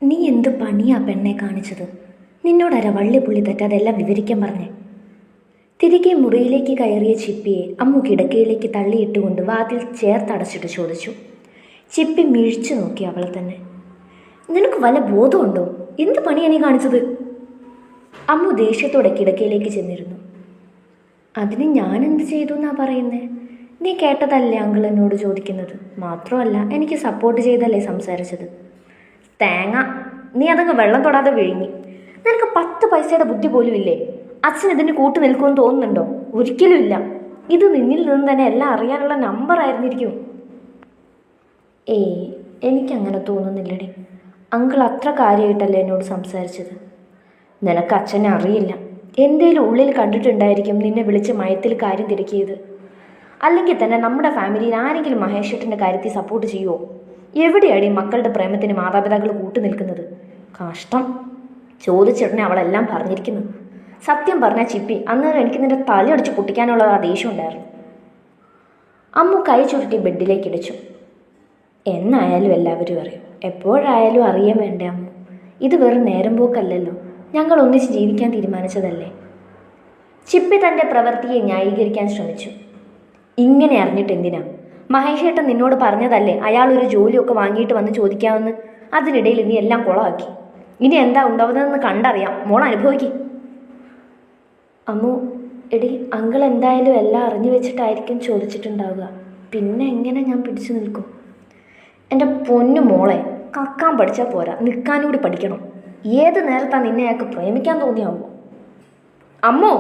നീ എന്ത് പണിയാ പെണ്ണെ കാണിച്ചത്? നിന്നോടാരാ വള്ളി പുള്ളി തെറ്റാതെല്ലാം വിവരിക്കാൻ പറഞ്ഞേ? തിരികെ മുറിയിലേക്ക് കയറിയ ചിപ്പിയെ അമ്മു കിടക്കയിലേക്ക് തള്ളിയിട്ടുകൊണ്ട് വാതിൽ ചേർത്തടച്ചിട്ട് ചോദിച്ചു. ചിപ്പി മിഴിച്ചു നോക്കി അവളെ തന്നെ. നിനക്ക് വല്ല ബോധമുണ്ടോ? എന്ത് പണിയാ നീ കാണിച്ചത്? അമ്മു ദേഷ്യത്തോടെ കിടക്കയിലേക്ക് ചെന്നിരുന്നു. അതിന് ഞാനെന്ത് ചെയ്തു എന്നാ പറയുന്നേ? നീ കേട്ടതല്ലേ അങ്കിൾ എന്നോട് ചോദിക്കുന്നത്? മാത്രമല്ല എനിക്ക് സപ്പോർട്ട് ചെയ്തല്ലേ സംസാരിച്ചത്. തേങ്ങ, നീ അതങ്ങ് വെള്ളം തൊടാതെ വിഴുങ്ങി. നിനക്ക് 10 പൈസയുടെ ബുദ്ധി പോലും ഇല്ലേ? അച്ഛൻ ഇതിന് കൂട്ടു നിൽക്കുമെന്ന് തോന്നുന്നുണ്ടോ? ഒരിക്കലും ഇല്ല. ഇത് നിന്നിൽ നിന്ന് തന്നെ എല്ലാം അറിയാനുള്ള നമ്പർ ആയിരുന്നിരിക്കും. ഏയ്, എനിക്കങ്ങനെ തോന്നുന്നില്ലടി. അങ്കിൾ അത്ര കാര്യമായിട്ടല്ലേ എന്നോട് സംസാരിച്ചത്. നിനക്ക് അച്ഛനെ അറിയില്ല. എന്തേലും ഉള്ളിൽ കണ്ടിട്ടുണ്ടായിരിക്കും നിന്നെ വിളിച്ച് മയത്തിൽ കാര്യം തിരക്കിയത്. അല്ലെങ്കിൽ തന്നെ നമ്മുടെ ഫാമിലിയിൽ ആരെങ്കിലും മഹേഷേട്ടൻ്റെ കാര്യത്തിൽ സപ്പോർട്ട് ചെയ്യുമോ? എവിടെയാണ് ഈ മക്കളുടെ പ്രേമത്തിന് മാതാപിതാക്കൾ കൂട്ടു നിൽക്കുന്നത്? കഷ്ടം. ചോദിച്ചിടനെ അവളെല്ലാം പറഞ്ഞിരിക്കുന്നു. സത്യം പറഞ്ഞ ചിപ്പി, അന്നേരം എനിക്ക് നിന്റെ തലയടിച്ച് പൊട്ടിക്കാനുള്ള ആ ദേഷ്യം ഉണ്ടായിരുന്നു. അമ്മു കൈ ചുരുട്ടി ബെഡിലേക്ക് ഇടിച്ചു. എന്നായാലും എല്ലാവരും അറിയും. എപ്പോഴായാലും അറിയാൻ വേണ്ടേ അമ്മു? ഇത് വെറും നേരം പോക്കല്ലല്ലോ. ഞങ്ങൾ ഒന്നിച്ച് ജീവിക്കാൻ തീരുമാനിച്ചതല്ലേ. ചിപ്പി തൻ്റെ പ്രവൃത്തിയെ ന്യായീകരിക്കാൻ ശ്രമിച്ചു. ഇങ്ങനെ അറിഞ്ഞിട്ട് എന്തിനാ? മഹേഷേട്ടൻ നിന്നോട് പറഞ്ഞതല്ലേ അയാളൊരു ജോലിയൊക്കെ വാങ്ങിയിട്ട് വന്ന് ചോദിക്കാമെന്ന്. അതിനിടയിൽ നീ എല്ലാം കുളമാക്കി. ഇനി എന്താ ഉണ്ടാവുന്നതെന്ന് കണ്ടറിയാം. മോൾ അനുഭവിക്കും. അമ്മു, എടി, അങ്കിൾ എന്തായാലും എല്ലാം അറിഞ്ഞു വെച്ചിട്ടായിരിക്കും ചോദിച്ചിട്ടുണ്ടാവുക. പിന്നെ എങ്ങനെ ഞാൻ പിടിച്ചു നിൽക്കും? എൻ്റെ പൊന്നു മോളെ, കക്കാൻ പഠിച്ചാൽ പോരാ, നിൽക്കാനും കൂടി പഠിക്കണം. ഏത് നേരത്താണ് നിന്നെ അയാൾക്ക് പ്രേമിക്കാൻ തോന്നിയാവോ? അമ്മോ!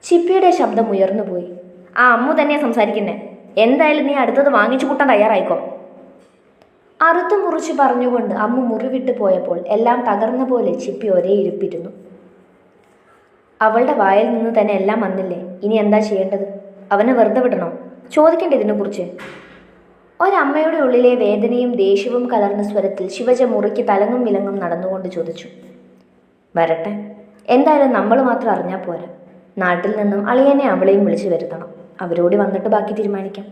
ചിപ്പിയുടെ ശബ്ദം ഉയർന്നു പോയി. ആ അമ്മു തന്നെയാണ് സംസാരിക്കുന്നേ. എന്തായാലും നീ അടുത്തത് വാങ്ങിച്ചു കൂട്ടാൻ തയ്യാറായിക്കോ. അറുത്തു മുറിച്ച് പറഞ്ഞുകൊണ്ട് അമ്മു മുറി വിട്ടു പോയപ്പോൾ എല്ലാം തകർന്ന പോലെ ചിപ്പി ഒരേ ഇരിപ്പിരുന്നു. അവളുടെ വായിൽ നിന്ന് തന്നെ എല്ലാം വന്നില്ലേ? ഇനി എന്താ ചെയ്യേണ്ടത്? അവനെ വെറുതെ വിടണോ? ചോദിക്കണ്ടേ ഇതിനെക്കുറിച്ച്? ഒരമ്മയുടെ ഉള്ളിലെ വേദനയും ദേഷ്യവും കലർന്ന സ്വരത്തിൽ ശിവജ മുറിക്ക് തലങ്ങും വിലങ്ങും നടന്നുകൊണ്ട് ചോദിച്ചു. വരട്ടെ. എന്തായാലും നമ്മൾ മാത്രം അറിഞ്ഞാൽ പോരാ. നാട്ടിൽ നിന്നും അളിയനെ അവളെയും വിളിച്ചു വരുത്തണം. അവരോട് വന്നിട്ട് ബാക്കി തീരുമാനിക്കാം.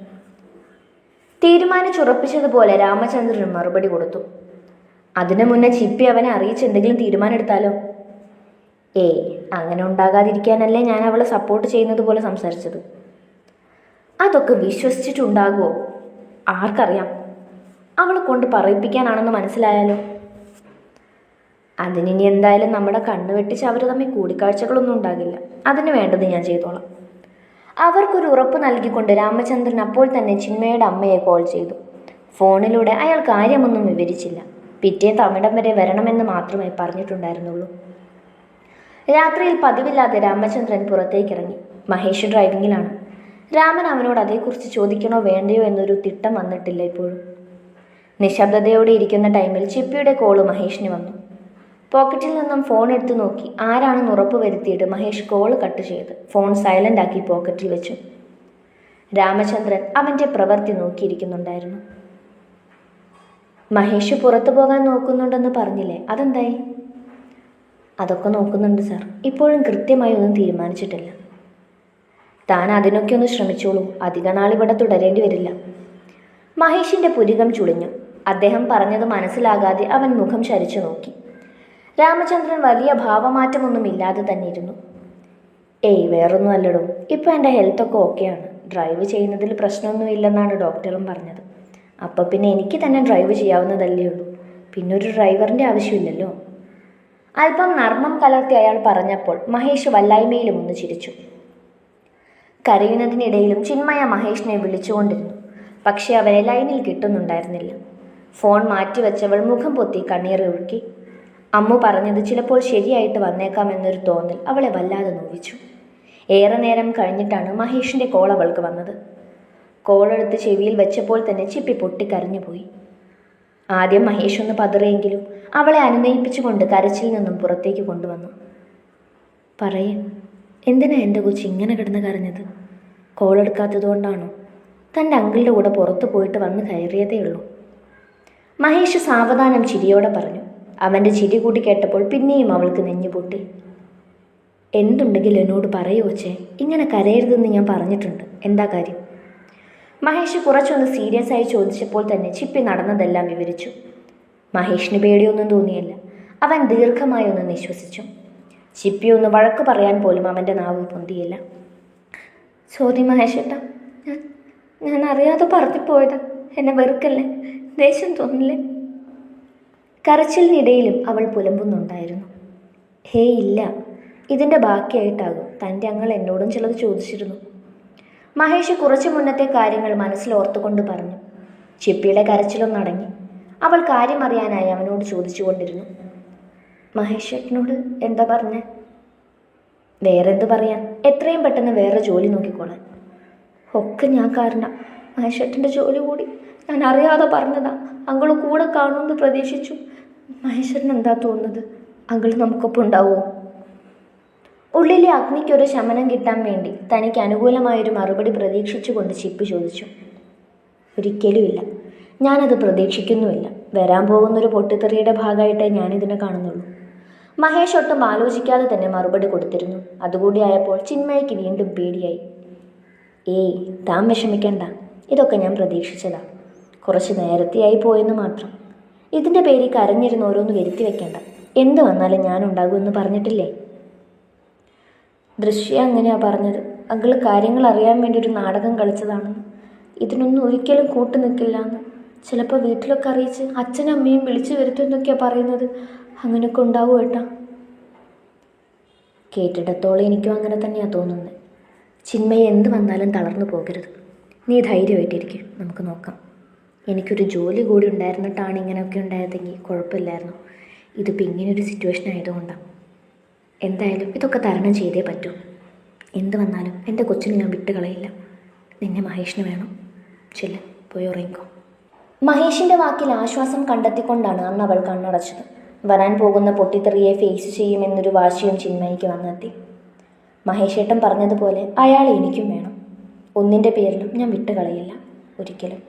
തീരുമാനിച്ചുറപ്പിച്ചതുപോലെ രാമചന്ദ്രൻ മറുപടി കൊടുത്തു. അതിനു മുന്നേ ചിപ്പി അവനെ അറിയിച്ച് എന്തെങ്കിലും തീരുമാനം എടുത്താലോ? ഏയ്, അങ്ങനെ ഉണ്ടാകാതിരിക്കാനല്ലേ ഞാൻ അവളെ സപ്പോർട്ട് ചെയ്യുന്നത് പോലെ സംസാരിച്ചത്. അതൊക്കെ വിശ്വസിച്ചിട്ടുണ്ടാകുമോ? ആർക്കറിയാം. അവളെ കൊണ്ട് പറയിപ്പിക്കാനാണെന്ന് മനസ്സിലായാലോ? അതിനി എന്തായാലും നമ്മുടെ കണ്ണ് വെട്ടിച്ച് അവർ തമ്മിൽ കൂടിക്കാഴ്ചകളൊന്നും ഉണ്ടാകില്ല. അതിന് വേണ്ടത് ഞാൻ ചെയ്തോളാം. അവർക്കൊരു ഉറപ്പ് നൽകിക്കൊണ്ട് രാമചന്ദ്രൻ അപ്പോൾ തന്നെ ചിന്മയുടെ അമ്മയെ കോൾ ചെയ്തു. ഫോണിലൂടെ അയാൾ കാര്യമൊന്നും വിവരിച്ചില്ല. പിറ്റേന്ന് അവിടം വരെ വരണമെന്ന് മാത്രമേ പറഞ്ഞിട്ടുണ്ടായിരുന്നുള്ളൂ. രാത്രിയിൽ പതിവില്ലാതെ രാമചന്ദ്രൻ പുറത്തേക്കിറങ്ങി. മഹേഷ് ഡ്രൈവിങ്ങിലാണ്. രാമൻ അവനോട് അതേക്കുറിച്ച് ചോദിക്കണോ വേണ്ടയോ എന്നൊരു തിട്ടം വന്നിട്ടില്ല ഇപ്പോഴും. നിശബ്ദതയോടെ ഇരിക്കുന്ന ടൈമിൽ ചിപ്പിയുടെ കോള് മഹേഷിന് വന്നു. പോക്കറ്റിൽ നിന്നും ഫോൺ എടുത്തു നോക്കി. ആരാണെന്ന് ഉറപ്പ് വരുത്തിയിട്ട് മഹേഷ് കോള് കട്ട് ചെയ്ത് ഫോൺ സൈലൻ്റ് ആക്കി പോക്കറ്റിൽ വെച്ചു. രാമചന്ദ്രൻ അവൻ്റെ പ്രവൃത്തി നോക്കിയിരിക്കുന്നുണ്ടായിരുന്നു. മഹേഷ് പുറത്തു പോകാൻ നോക്കുന്നുണ്ടെന്ന് പറഞ്ഞില്ലേ, അതെന്തായി? അതൊക്കെ നോക്കുന്നുണ്ട് സാർ. ഇപ്പോഴും കൃത്യമായി ഒന്നും തീരുമാനിച്ചിട്ടില്ല. താൻ അതിനൊക്കെ ഒന്ന് ശ്രമിച്ചോളൂ. അധിക നാൾ ഇവിടെ തുടരേണ്ടി വരില്ല. മഹേഷിൻ്റെ പുരികം ചുളിഞ്ഞു. അദ്ദേഹം പറഞ്ഞത് മനസ്സിലാകാതെ അവൻ മുഖം ചരിച്ചു നോക്കി. രാമചന്ദ്രൻ വലിയ ഭാവമാറ്റമൊന്നും ഇല്ലാതെ തന്നെ ഇരുന്നു. ഏയ്, വേറൊന്നും അല്ലടോ. ഇപ്പോൾ എൻ്റെ ഹെൽത്തൊക്കെ ഓക്കെയാണ്. ഡ്രൈവ് ചെയ്യുന്നതിൽ പ്രശ്നമൊന്നുമില്ലെന്നാണ് ഡോക്ടറും പറഞ്ഞത്. അപ്പം പിന്നെ എനിക്ക് തന്നെ ഡ്രൈവ് ചെയ്യാവുന്നതല്ലേ ഉള്ളൂ. പിന്നെ ഒരു ഡ്രൈവറിൻ്റെ ആവശ്യമില്ലല്ലോ. അല്പം നർമ്മം കലർത്തി അയാൾ പറഞ്ഞപ്പോൾ മഹേഷ് വല്ലായ്മയിലും ഒന്ന് ചിരിച്ചു. കരയുന്നതിനിടയിലും ചിന്മയ മഹേഷിനെ വിളിച്ചുകൊണ്ടിരുന്നു. പക്ഷേ അവരെ ലൈനിൽ കിട്ടുന്നുണ്ടായിരുന്നില്ല. ഫോൺ മാറ്റിവെച്ചവൾ മുഖം പൊത്തി കണ്ണീർ ഒഴുക്കി. അമ്മു പറഞ്ഞത് ചിലപ്പോൾ ശരിയായിട്ട് വന്നേക്കാമെന്നൊരു തോന്നൽ അവളെ വല്ലാതെ നോവിച്ചു. ഏറെ നേരം കഴിഞ്ഞിട്ടാണ് മഹേഷിൻ്റെ കോൾ അവൾക്ക് വന്നത്. കോളെടുത്ത് ചെവിയിൽ വെച്ചപ്പോൾ തന്നെ ചിപ്പി പൊട്ടിക്കരഞ്ഞുപോയി. ആദ്യം മഹേഷ് ഒന്ന് പതറിയെങ്കിലും അവളെ അനുനയിപ്പിച്ചുകൊണ്ട് കരച്ചിൽ നിന്നും പുറത്തേക്ക് കൊണ്ടുവന്നു. പറയേ, എന്തിനാ എൻ്റെ കൊച്ചി ഇങ്ങനെ കിടന്ന് കരഞ്ഞത്? കോളെടുക്കാത്തത് കൊണ്ടാണോ? തൻ്റെ അങ്കിളുടെ കൂടെ പുറത്തു പോയിട്ട് വന്ന് കയറിയതേ ഉള്ളൂ. മഹേഷ് സാവധാനം ചിരിയോടെ പറഞ്ഞു. അവൻ്റെ ചിരി കൂട്ടി കേട്ടപ്പോൾ പിന്നെയും അവൾക്ക് നെഞ്ഞുപൊട്ടി. എന്തുണ്ടെങ്കിലും എന്നോട് പറയൂ കൊച്ചേ, ഇങ്ങനെ കരയരുതെന്ന് ഞാൻ പറഞ്ഞിട്ടുണ്ട്. എന്താ കാര്യം? മഹേഷ് കുറച്ചൊന്ന് സീരിയസ് ആയി ചോദിച്ചപ്പോൾ തന്നെ ചിപ്പി നടന്നതെല്ലാം വിവരിച്ചു. മഹേഷിന് പേടിയൊന്നും തോന്നിയില്ല. അവൻ ദീർഘമായി ഒന്ന് നിശ്വസിച്ചു. ചിപ്പി ഒന്ന് വഴക്ക് പറയാൻ പോലും അവൻ്റെ നാവ് പൊന്തിയില്ല. സോറി മഹേഷേട്ടാ, ഞാൻ അറിയാതെ പറഞ്ഞു പോയതാ. എന്നെ വെറുക്കല്ലേ, ദേഷ്യം തോന്നില്ലേ? കരച്ചിലിനിടയിലും അവൾ പുലമ്പുന്നുണ്ടായിരുന്നു. ഹേയ് ഇല്ല, ഇതിൻ്റെ ബാക്കിയായിട്ടാകും. തൻ്റെ അങ്ങൾ എന്നോടും ചിലത് ചോദിച്ചിരുന്നു. മഹേഷ് കുറച്ചു മുന്നത്തെ കാര്യങ്ങൾ മനസ്സിലോർത്തുകൊണ്ട് പറഞ്ഞു. ചിപ്പിയുടെ കരച്ചിലൊന്നടങ്ങി. അവൾ കാര്യം അറിയാനായി അവനോട് ചോദിച്ചുകൊണ്ടിരുന്നു. മഹേഷ് ഏട്ടനോട് എന്താ പറഞ്ഞേ? വേറെന്ത് പറയാൻ, എത്രയും പെട്ടെന്ന് വേറെ ജോലി നോക്കിക്കോളാൻ. ഒക്കെ ഞാൻ കാരണം. മഹേഷ് ഏട്ടൻ്റെ ജോലി കൂടി ഞാൻ അറിയാതെ പറഞ്ഞതാ. അങ്കിള് കൂടെ കാണുമെന്ന് പ്രതീക്ഷിച്ചു. മഹേശ്വരൻ എന്താ തോന്നുന്നത്? അങ്കിള് നമുക്കൊപ്പം ഉണ്ടാവുമോ? ഉള്ളിലെ അഗ്നിക്കൊരു ശമനം കിട്ടാൻ വേണ്ടി തനിക്ക് അനുകൂലമായൊരു മറുപടി പ്രതീക്ഷിച്ചുകൊണ്ട് ചിപ്പി ചോദിച്ചു. ഒരിക്കലുമില്ല, ഞാനത് പ്രതീക്ഷിക്കുന്നുമില്ല. വരാൻ പോകുന്നൊരു പൊട്ടിത്തെറിയുടെ ഭാഗമായിട്ടേ ഞാനിതിനെ കാണുന്നുള്ളൂ. മഹേഷ് ഒട്ടും ആലോചിക്കാതെ തന്നെ മറുപടി കൊടുത്തിരുന്നു. അതുകൂടിയായപ്പോൾ ചിന്മയ്ക്ക് വീണ്ടും പേടിയായി. ഏയ് താൻ വിഷമിക്കണ്ട, ഇതൊക്കെ ഞാൻ പ്രതീക്ഷിച്ചതാ. കുറച്ച് നേരത്തെയായി പോയെന്ന് മാത്രം. ഇതിൻ്റെ പേരിൽ കരഞ്ഞിരുന്ന് ഓരോന്ന് വരുത്തി വെക്കേണ്ട. എന്ത് വന്നാലും ഞാനുണ്ടാകുമെന്ന് പറഞ്ഞിട്ടില്ലേ? ദൃശ്യ അങ്ങനെയാ പറഞ്ഞത്. അങ്കിള് കാര്യങ്ങൾ അറിയാൻ വേണ്ടി ഒരു നാടകം കളിച്ചതാണെന്ന്, ഇതിനൊന്നും ഒരിക്കലും കൂട്ടു നിൽക്കില്ല എന്ന്. ചിലപ്പോൾ വീട്ടിലൊക്കെ അറിയിച്ച് അച്ഛനും അമ്മയും വിളിച്ചു വരുത്തുമെന്നൊക്കെയാണ് പറയുന്നത്. അങ്ങനെയൊക്കെ ഉണ്ടാവും ഏട്ടാ. കേട്ടിടത്തോളം എനിക്കും അങ്ങനെ തന്നെയാണ് തോന്നുന്നത്. ചിന്മയെ എന്ത് വന്നാലും തളർന്നു പോകരുത്. നീ ധൈര്യമായിട്ടിരിക്കും, നമുക്ക് നോക്കാം. എനിക്കൊരു ജോലി കൂടി ഉണ്ടായിരുന്നിട്ടാണ് ഇങ്ങനെയൊക്കെ ഉണ്ടായതെങ്കിൽ കുഴപ്പമില്ലായിരുന്നു. ഇതിപ്പോൾ ഇങ്ങനെയൊരു സിറ്റുവേഷൻ ആയതുകൊണ്ടാണ്. എന്തായാലും ഇതൊക്കെ തരണം ചെയ്തേ പറ്റൂ. എന്ത് വന്നാലും എൻ്റെ കൊച്ചിനെ ഞാൻ വിട്ടുകളയില്ല. നിന്നെ മഹേഷിന് വേണം. ചില്ല, പോയി ഉറങ്ങിക്കോ. മഹേഷിൻ്റെ വാക്കിൽ ആശ്വാസം കണ്ടെത്തിക്കൊണ്ടാണ് അന്ന് അവൾ കണ്ണടച്ചത്. വരാൻ പോകുന്ന പൊട്ടിത്തെറിയെ ഫേസ് ചെയ്യുമെന്നൊരു വാശിയും ചിന്മയ്ക്ക് വന്നെത്തി. മഹേഷേട്ടൻ പറഞ്ഞതുപോലെ അയാൾ എനിക്കും വേണം. ഒന്നിൻ്റെ പേരിലും ഞാൻ വിട്ടുകളയില്ല, ഒരിക്കലും.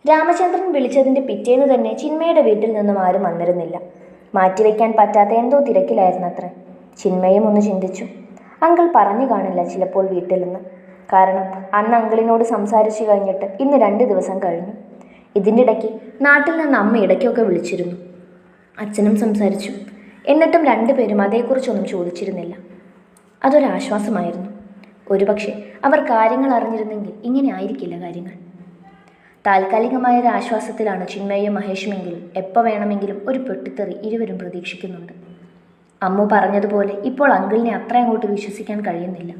രാമചന്ദ്രൻ വിളിച്ചതിൻ്റെ പിറ്റേന്ന് തന്നെ ചിന്മയുടെ വീട്ടിൽ നിന്നും ആരും വന്നിരുന്നില്ല. മാറ്റിവെക്കാൻ പറ്റാത്ത എന്തോ തിരക്കിലായിരുന്നത്രേ. ചിന്മയും ഒന്ന് ചിന്തിച്ചു. അങ്കിൾ പറഞ്ഞു കാണില്ല ചിലപ്പോൾ വീട്ടിൽ നിന്ന്. കാരണം അന്ന് അങ്കിളിനോട് സംസാരിച്ചു കഴിഞ്ഞിട്ട് ഇന്ന് 2 ദിവസം കഴിഞ്ഞു. ഇതിൻ്റെ ഇടയ്ക്ക് നാട്ടിൽ നിന്ന് അമ്മ ഇടയ്ക്കൊക്കെ വിളിച്ചിരുന്നു. അച്ഛനും സംസാരിച്ചു. എന്നിട്ടും 2 പേരും അതേക്കുറിച്ചൊന്നും ചോദിച്ചിരുന്നില്ല. അതൊരാശ്വാസമായിരുന്നു. ഒരുപക്ഷെ അവർ കാര്യങ്ങൾ അറിഞ്ഞിരുന്നെങ്കിൽ ഇങ്ങനെ ആയിരിക്കില്ല കാര്യങ്ങൾ. താൽക്കാലികമായൊരു ആശ്വാസത്തിലാണ് ചിന്മയും മഹേഷുമെങ്കിലും എപ്പോൾ വേണമെങ്കിലും ഒരു പൊട്ടിത്തെറി ഇരുവരും പ്രതീക്ഷിക്കുന്നുണ്ട്. അമ്മു പറഞ്ഞതുപോലെ ഇപ്പോൾ അങ്കിളിനെ അത്ര അങ്ങോട്ട് വിശ്വസിക്കാൻ കഴിയുന്നില്ല.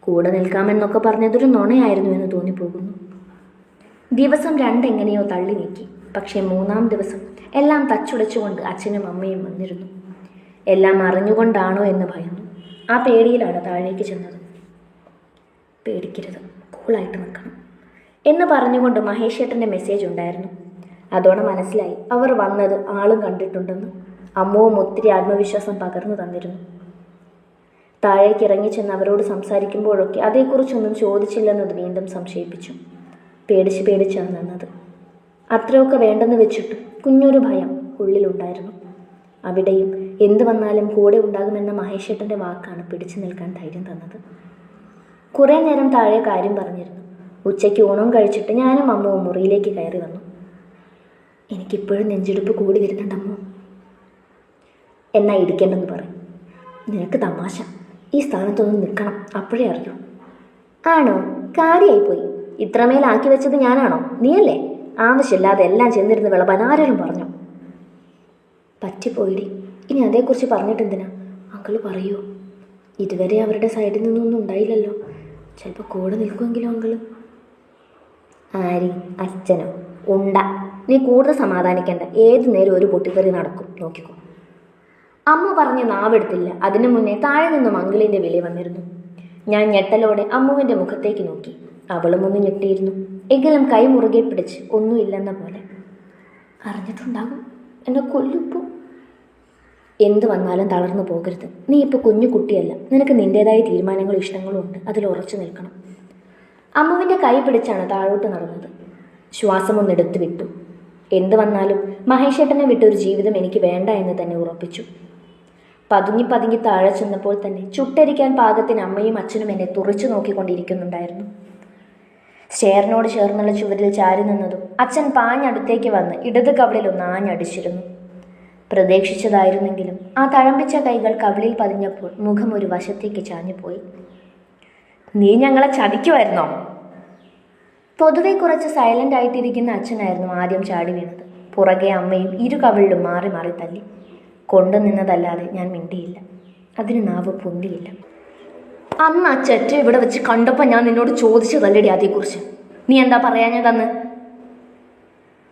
കൂടെ നിൽക്കാമെന്നൊക്കെ പറഞ്ഞതൊരു നുണയായിരുന്നു എന്ന് തോന്നിപ്പോകുന്നു. ദിവസം 2 എങ്ങനെയോ തള്ളി നീക്കി. പക്ഷേ 3-ാം ദിവസം എല്ലാം തച്ചുടച്ചുകൊണ്ട് അച്ഛനും അമ്മയും വന്നിരുന്നു. എല്ലാം അറിഞ്ഞുകൊണ്ടാണോ എന്ന് ഭയന്നു. ആ പേടിയിലാണ് താഴേക്ക് ചെന്നത്. പേടിക്കരുത്, കൂളായിട്ട് നിൽക്കണം എന്ന് പറഞ്ഞുകൊണ്ട് മഹേഷേട്ടൻ്റെ മെസ്സേജ് ഉണ്ടായിരുന്നു. അതോടെ മനസ്സിലായി അവർ വന്നത് ആളും കണ്ടിട്ടുണ്ടെന്ന്. അമ്മുവും ഒത്തിരി ആത്മവിശ്വാസം പകർന്നു തന്നിരുന്നു. താഴേക്ക് ഇറങ്ങിച്ചെന്ന് അവരോട് സംസാരിക്കുമ്പോഴൊക്കെ അതേക്കുറിച്ചൊന്നും ചോദിച്ചില്ലെന്നത് വീണ്ടും സംശയിപ്പിച്ചു. പേടിച്ചാണ് നിന്നത്. അത്രയൊക്കെ വേണ്ടെന്ന് വെച്ചിട്ട് കുഞ്ഞൊരു ഭയം ഉള്ളിലുണ്ടായിരുന്നു. അവിടെയും എന്തു വന്നാലും കൂടെ ഉണ്ടാകുമെന്ന മഹേഷേട്ടൻ്റെ വാക്കാണ് പിടിച്ചു നിൽക്കാൻ ധൈര്യം തന്നത്. കുറേ നേരം താഴെ കാര്യം പറഞ്ഞിരുന്നു. ഉച്ചയ്ക്ക് ഊണും കഴിച്ചിട്ട് ഞാനും അമ്മുവും മുറിയിലേക്ക് കയറി വന്നു. എനിക്കിപ്പോഴും നെഞ്ചെടുപ്പ് കൂടി വരുന്നുണ്ടമ്മോ. എന്നാ ഇരിക്കേണ്ടെന്ന് പറയും. നിനക്ക് തമാശ. ഈ സ്ഥാനത്തൊന്നും നിൽക്കണം, അപ്പോഴേ അറിയൂ. ആണോ? കാര്യമായിപ്പോയി. ഇത്രമേലാക്കി വെച്ചത് ഞാനാണോ? നീയല്ലേ? ആവശ്യമില്ലാതെ എല്ലാം ചെന്നിരുന്ന് വിളമ്പാൻ ആരെങ്കിലും പറഞ്ഞോ? പറ്റിപ്പോയിടി. ഇനി അതേക്കുറിച്ച് പറഞ്ഞിട്ടെന്തിനാ? അങ്കിള് പറയുമോ? ഇതുവരെ അവരുടെ സൈഡിൽ നിന്നൊന്നും ഉണ്ടായില്ലല്ലോ. ചിലപ്പോൾ കൂടെ നിൽക്കുമെങ്കിലോ അങ്കിള്. ആരി? അച്ഛനോ? ഉണ്ട. നീ കൂടുതൽ സമാധാനിക്കേണ്ട. ഏതു നേരം ഒരു പൊട്ടിത്തെറി നടക്കും, നോക്കിക്കോ. അമ്മ പറഞ്ഞ് നാവെടുത്തില്ല. അതിനു മുന്നേ താഴെ നിന്നും അങ്കിളിൻ്റെ വിളി വന്നിരുന്നു. ഞാൻ ഞെട്ടലോടെ അമ്മുവിൻ്റെ മുഖത്തേക്ക് നോക്കി. അവളും ഒന്ന് ഞെട്ടിയിരുന്നു. എങ്കിലും കൈ മുറുകെ പിടിച്ച് ഒന്നുമില്ലെന്ന പോലെ. അറിഞ്ഞിട്ടുണ്ടാകും, എന്നെ കൊല്ലുപ്പോൾ. എന്ത് വന്നാലും തളർന്നു പോകരുത്. നീ ഇപ്പോൾ കുഞ്ഞു കുട്ടിയല്ല. നിനക്ക് നിൻ്റേതായ തീരുമാനങ്ങളും ഇഷ്ടങ്ങളും ഉണ്ട്. അതിൽ ഉറച്ചു നിൽക്കണം. അമ്മുവിൻ്റെ കൈ പിടിച്ചാണ് താഴോട്ട് നടന്നത്. ശ്വാസം ഒന്നെടുത്ത് വിട്ടു. എന്ത് വന്നാലും മഹേഷേട്ടനെ വിട്ടൊരു ജീവിതം എനിക്ക് വേണ്ട എന്ന് തന്നെ ഉറപ്പിച്ചു. പതുങ്ങി താഴെ ചെന്നപ്പോൾ തന്നെ ചുട്ടരിക്കാൻ പാകത്തിന് അമ്മയും അച്ഛനും എന്നെ തുറച്ചു നോക്കിക്കൊണ്ടിരിക്കുന്നുണ്ടായിരുന്നു. സ്റ്റെയറിനോട് ചേർന്നുള്ള ചുവരിൽ ചാരി നിന്നതും അച്ഛൻ പാഞ്ഞടുത്തേക്ക് വന്ന് ഇടത് കവിളിൽ ഒന്ന് ആഞ്ഞടിച്ചിരുന്നു. പ്രതീക്ഷിച്ചതായിരുന്നെങ്കിലും ആ തഴമ്പിച്ച കൈകൾ കവിളിൽ പതിഞ്ഞപ്പോൾ മുഖം ഒരു വശത്തേക്ക് ചാഞ്ഞുപോയി. നീ ഞങ്ങളെ ചതിക്കുമായിരുന്നോ? പൊതുവെ കുറച്ച് സൈലന്റ് ആയിട്ടിരിക്കുന്ന അച്ഛനായിരുന്നു ആദ്യം ചാടി വീണത്. പുറകെ അമ്മയും ഇരു കവിളിലും മാറി മാറി തല്ലി. കൊണ്ടു നിന്നതല്ലാതെ ഞാൻ മിണ്ടിയില്ല. അതിന് നാവ് പൊന്തിയില്ല. അന്ന് ആ ചെറ്റ ഇവിടെ വെച്ച് കണ്ടപ്പോൾ ഞാൻ നിന്നോട് ചോദിച്ചതല്ലടി അതേക്കുറിച്ച്. നീ എന്താ പറയാഞ്ഞതെന്ന്?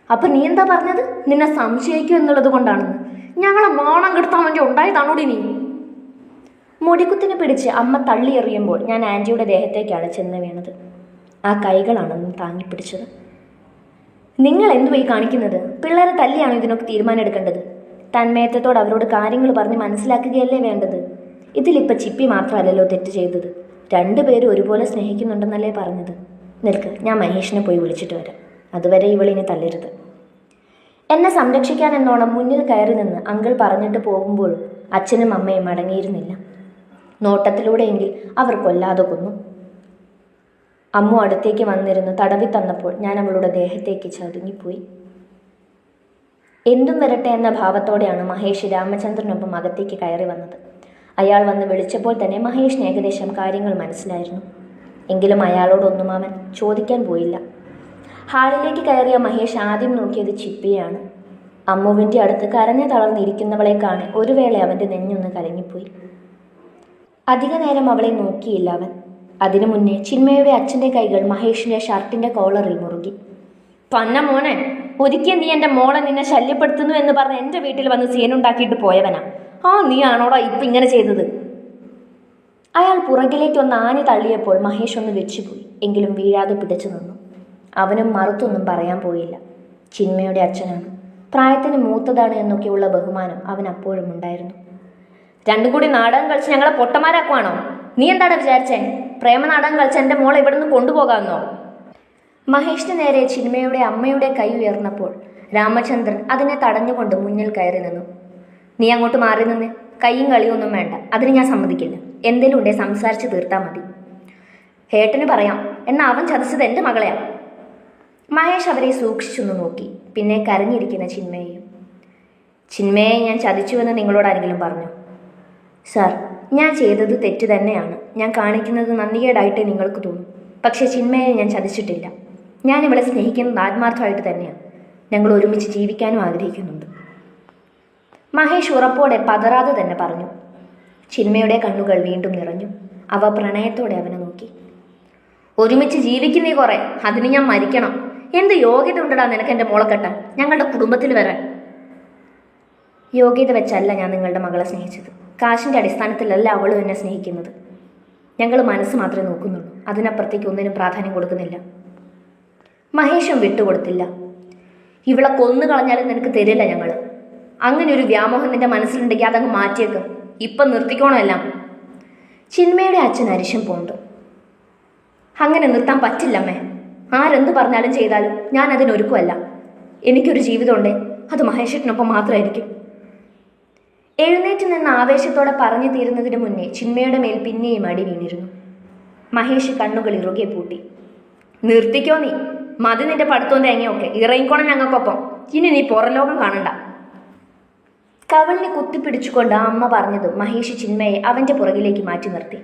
അപ്പൊ നീ എന്താ പറഞ്ഞത്? നിന്നെ സംശയിക്കും എന്നുള്ളത് കൊണ്ടാണെന്ന്. ഞങ്ങളെ നാണം കെടുത്താൻ വേണ്ടി ഉണ്ടായതാണോടി നീ? മുടിക്കുത്തിനെ പിടിച്ച് അമ്മ തള്ളിയെറിയുമ്പോൾ ഞാൻ ആൻറ്റിയുടെ ദേഹത്തേക്കാണ് ചെന്ന് വീണത്. ആ കൈകളാണെന്ന് താങ്ങിപ്പിടിച്ചത്. നിങ്ങൾ എന്തുപോയി കാണിക്കുന്നത്? പിള്ളേരെ തല്ലിയാണോ ഇതിനൊക്കെ തീരുമാനം എടുക്കേണ്ടത്? തന്മയത്വത്തോട് അവരോട് കാര്യങ്ങൾ പറഞ്ഞ് മനസ്സിലാക്കുകയല്ലേ വേണ്ടത്? ഇതിലിപ്പോൾ ചിപ്പി മാത്രമല്ലല്ലോ തെറ്റ് ചെയ്തത്. രണ്ടുപേരും ഒരുപോലെ സ്നേഹിക്കുന്നുണ്ടെന്നല്ലേ പറഞ്ഞത്. നിൽക്ക്, ഞാൻ മഹേഷിനെ പോയി വിളിച്ചിട്ട് വരാം. അതുവരെ ഇവളിനി തല്ലരുത്. എന്നെ സംരക്ഷിക്കാൻ എന്നോണം മുന്നിൽ കയറി നിന്ന് അങ്കിൾ പറഞ്ഞിട്ട് പോകുമ്പോഴും അച്ഛനും അമ്മയും അടങ്ങിയിരുന്നില്ല. നോട്ടത്തിലൂടെയെങ്കിൽ അവർ കൊല്ലാതെ കൊന്നു. അമ്മു അടുത്തേക്ക് വന്നിരുന്ന് തടവി തന്നപ്പോൾ ഞാൻ അവളുടെ ദേഹത്തേക്ക് ചതുങ്ങിപ്പോയി. എന്തും വരട്ടെ എന്ന ഭാവത്തോടെയാണ് മഹേഷ് രാമചന്ദ്രനൊപ്പം അകത്തേക്ക് കയറി വന്നത്. അയാൾ വന്ന് വിളിച്ചപ്പോൾ തന്നെ മഹേഷിന് ഏകദേശം കാര്യങ്ങൾ മനസ്സിലായിരുന്നു. എങ്കിലും അയാളോടൊന്നും അവൻ ചോദിക്കാൻ പോയില്ല. ഹാളിലേക്ക് കയറിയ മഹേഷ് ആദ്യം നോക്കിയത് ചിപ്പിയാണ്. അമ്മുവിൻ്റെ അടുത്ത് കരഞ്ഞു തളർന്നിരിക്കുന്നവളെ കാണി ഒരു വേള അവൻ്റെ നെഞ്ഞൊന്ന് കലങ്ങിപ്പോയി. അധിക നേരം അവളെ നോക്കിയില്ല അവൻ. അതിനു മുന്നേ ചിന്മയുടെ അച്ഛൻ്റെ കൈകൾ മഹേഷിൻ്റെ ഷർട്ടിൻ്റെ കോളറിൽ മുറുകി. പന്ന മോനെ, ഒരിക്കൽ നീ എൻ്റെ മോളെ നിന്നെ ശല്യപ്പെടുത്തുന്നു എന്ന് പറഞ്ഞ് എൻ്റെ വീട്ടിൽ വന്ന് സീനുണ്ടാക്കിയിട്ട് പോയവനാ. നീ ആണോടാ ഇപ്പം ഇങ്ങനെ ചെയ്തത്? അയാൾ പുറകിലേക്ക് ഒന്ന് ആഞ്ഞു തള്ളിയപ്പോൾ മഹേഷ് ഒന്ന് വെച്ചുപോയി. എങ്കിലും വീഴാതെ പിടിച്ചു നിന്നു. അവനും മറുത്തൊന്നും പറയാൻ പോയില്ല. ചിന്മയുടെ അച്ഛനാണ്, പ്രായത്തിന് മൂത്തതാണ് എന്നൊക്കെയുള്ള ബഹുമാനം അവൻ അപ്പോഴും ഉണ്ടായിരുന്നു. രണ്ടും കൂടി നാടകം കളിച്ച് ഞങ്ങളെ പൊട്ടന്മാരാക്കുവാണോ? നീ എന്താണ് വിചാരിച്ചേ? പ്രേമ നാടകം കളിച്ച് എൻ്റെ മോളെ ഇവിടെ നിന്ന് കൊണ്ടുപോകാമെന്നോ? മഹേഷിന് നേരെ ചിന്മയുടെ അമ്മയുടെ കൈ ഉയർന്നപ്പോൾ രാമചന്ദ്രൻ അതിനെ തടഞ്ഞുകൊണ്ട് മുന്നിൽ കയറി നിന്നു. നീ അങ്ങോട്ട് മാറി നിന്ന്. കൈയും കളിയൊന്നും വേണ്ട, അതിന് ഞാൻ സമ്മതിക്കില്ല. എന്തേലും ഉണ്ടേ സംസാരിച്ച് തീർത്താൽ മതി. ഹേട്ടന് പറയാം, എന്നാൽ അവൻ ചതിച്ചത് എൻ്റെ മകളെയാ. മഹേഷ് അവരെ സൂക്ഷിച്ചൊന്ന് നോക്കി. പിന്നെ കരഞ്ഞിരിക്കുന്ന ചിന്മയെയും. ചിന്മയെ ഞാൻ ചതിച്ചുവെന്ന് നിങ്ങളോട് ആരെങ്കിലും പറഞ്ഞു? സാർ, ഞാൻ ചെയ്തത് തെറ്റ് തന്നെയാണ്. ഞാൻ കാണിക്കുന്നത് നന്ദികേടായിട്ടേ നിങ്ങൾക്ക് തോന്നും. പക്ഷേ ചിന്മയെ ഞാൻ ചതിച്ചിട്ടില്ല. ഞാൻ ഇവളെ സ്നേഹിക്കുന്നത് ആത്മാർത്ഥമായിട്ട് തന്നെയാണ്. ഞങ്ങൾ ഒരുമിച്ച് ജീവിക്കാനും ആഗ്രഹിക്കുന്നുണ്ട്. മഹേഷ് ഉറപ്പോടെ പതറാതെ തന്നെ പറഞ്ഞു. ചിന്മയുടെ കണ്ണുകൾ വീണ്ടും നിറഞ്ഞു. അവ പ്രണയത്തോടെ അവനെ നോക്കി. ഒരുമിച്ച് ജീവിക്കുന്നേ കുറേ, അതിന് ഞാൻ മരിക്കണം. എന്ത് യോഗ്യത ഉണ്ടടാ നിനക്ക് എൻ്റെ മോളെ കെട്ടാൻ, ഞങ്ങളുടെ കുടുംബത്തിൽ വരാൻ? യോഗ്യത വെച്ചല്ല ഞാൻ നിങ്ങളുടെ മകളെ സ്നേഹിച്ചത്. കാശിൻ്റെ അടിസ്ഥാനത്തിലല്ല അവളും എന്നെ സ്നേഹിക്കുന്നത്. ഞങ്ങൾ മനസ്സ് മാത്രമേ നോക്കുന്നുള്ളൂ. അതിനപ്പുറത്തേക്ക് ഒന്നിനും പ്രാധാന്യം കൊടുക്കുന്നില്ല. മഹേഷും വിട്ടുകൊടുത്തില്ല. ഇവളെ കൊന്നു കളഞ്ഞാലും നിനക്ക് തരില്ല ഞങ്ങൾ. അങ്ങനെ ഒരു വ്യാമോഹം നിന്റെ മനസ്സിലുണ്ടെങ്കിൽ അതങ്ങ് മാറ്റിയേക്ക്. ഇപ്പം നിർത്തിക്കോണം എല്ലാം. ചിന്മയുടെ അച്ഛൻ അരിശം പോണ്ടു. അങ്ങനെ നിർത്താൻ പറ്റില്ലമ്മേ. ആരെന്ത് പറഞ്ഞാലും ചെയ്താലും ഞാൻ അതിനൊരുക്കുമല്ല. എനിക്കൊരു ജീവിതമുണ്ടേ, അത് മഹേഷിനൊപ്പം മാത്രമായിരിക്കും. എഴുന്നേറ്റ് നിന്ന് ആവേശത്തോടെ പറഞ്ഞു തീരുന്നതിന് മുന്നേ ചിന്മയുടെ മേൽ പിന്നെയും അടി വീണിരുന്നു. മഹേഷ് കണ്ണുകൾ ഇറുകെ പൂട്ടി. നിർത്തിക്കോ നീ. മതി നിന്റെ പഠിത്തവും തേങ്ങയൊക്കെ. ഇറങ്ങിക്കോണം ഞങ്ങൾക്കൊപ്പം. ഇനി നീ പുറലോകം കാണണ്ട. കവളിനെ കുത്തിപ്പിടിച്ചുകൊണ്ട് അമ്മ പറഞ്ഞതും മഹേഷ് ചിന്മയെ അവൻ്റെ പുറകിലേക്ക് മാറ്റി നിർത്തി.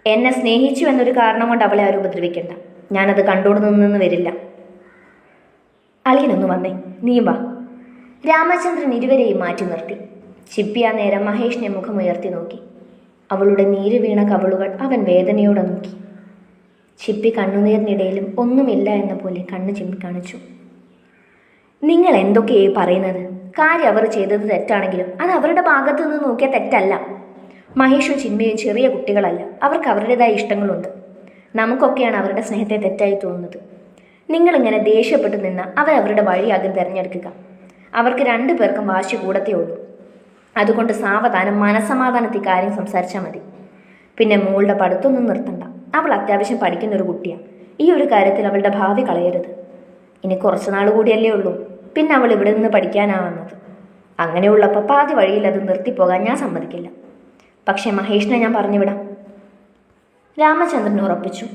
എന്നെ സ്നേഹിച്ചു എന്നൊരു കാരണം കൊണ്ട് അവളെ ആരും ഉപദ്രവിക്കണ്ട. ഞാനത് കണ്ടോട് നിന്നെന്ന് വരില്ല. അളിയനൊന്ന് വന്നേ, നീയും വാ. രാമചന്ദ്രൻ ഇരുവരെയും മാറ്റി നിർത്തി. ചിപ്പി ആ നേരം മഹേഷിനെ മുഖമുയർത്തി നോക്കി. അവളുടെ നീര് വീണ കവളുകൾ അവൻ വേദനയോടെ നോക്കി. ചിപ്പി കണ്ണുനീരിനിടയിലും ഒന്നുമില്ല എന്ന പോലെ കണ്ണ് ചിമ്മി കാണിച്ചു. നിങ്ങൾ എന്തൊക്കെയായി പറയുന്നത്? കാര്യം അവർ ചെയ്തത് തെറ്റാണെങ്കിലും അത് അവരുടെ ഭാഗത്തു നിന്ന് നോക്കിയ തെറ്റല്ല. മഹേഷും ചിന്മയും ചെറിയ കുട്ടികളല്ല. അവർക്ക് അവരുടേതായ ഇഷ്ടങ്ങളുണ്ട്. നമുക്കൊക്കെയാണ് അവരുടെ സ്നേഹത്തെ തെറ്റായി തോന്നുന്നത്. നിങ്ങളിങ്ങനെ ദേഷ്യപ്പെട്ടു നിന്ന് അവരവരുടെ വഴിയാകും തിരഞ്ഞെടുക്കുക. അവർക്ക് രണ്ടു പേർക്കും വാശി കൂടത്തേ ഉള്ളൂ. അതുകൊണ്ട് സാവധാനം മനസമാധാനത്തിൽ കാര്യം സംസാരിച്ചാൽ മതി. പിന്നെ മോളുടെ പഠിത്തമൊന്നും നിർത്തണ്ട. അവൾ അത്യാവശ്യം പഠിക്കുന്നൊരു കുട്ടിയാണ്. ഈ ഒരു കാര്യത്തിൽ അവളുടെ ഭാവി കളയരുത്. ഇനി കുറച്ച് നാൾ കൂടിയല്ലേ ഉള്ളൂ. പിന്നെ അവൾ ഇവിടെ നിന്ന് പഠിക്കാനാവുന്നത്. അങ്ങനെയുള്ളപ്പോൾ പാതി വഴിയിൽ അത് നിർത്തിപ്പോകാൻ ഞാൻ സമ്മതിക്കില്ല. പക്ഷേ മഹേഷിനെ ഞാൻ പറഞ്ഞുവിടാം. രാമചന്ദ്രൻ ഉറപ്പിച്ചു.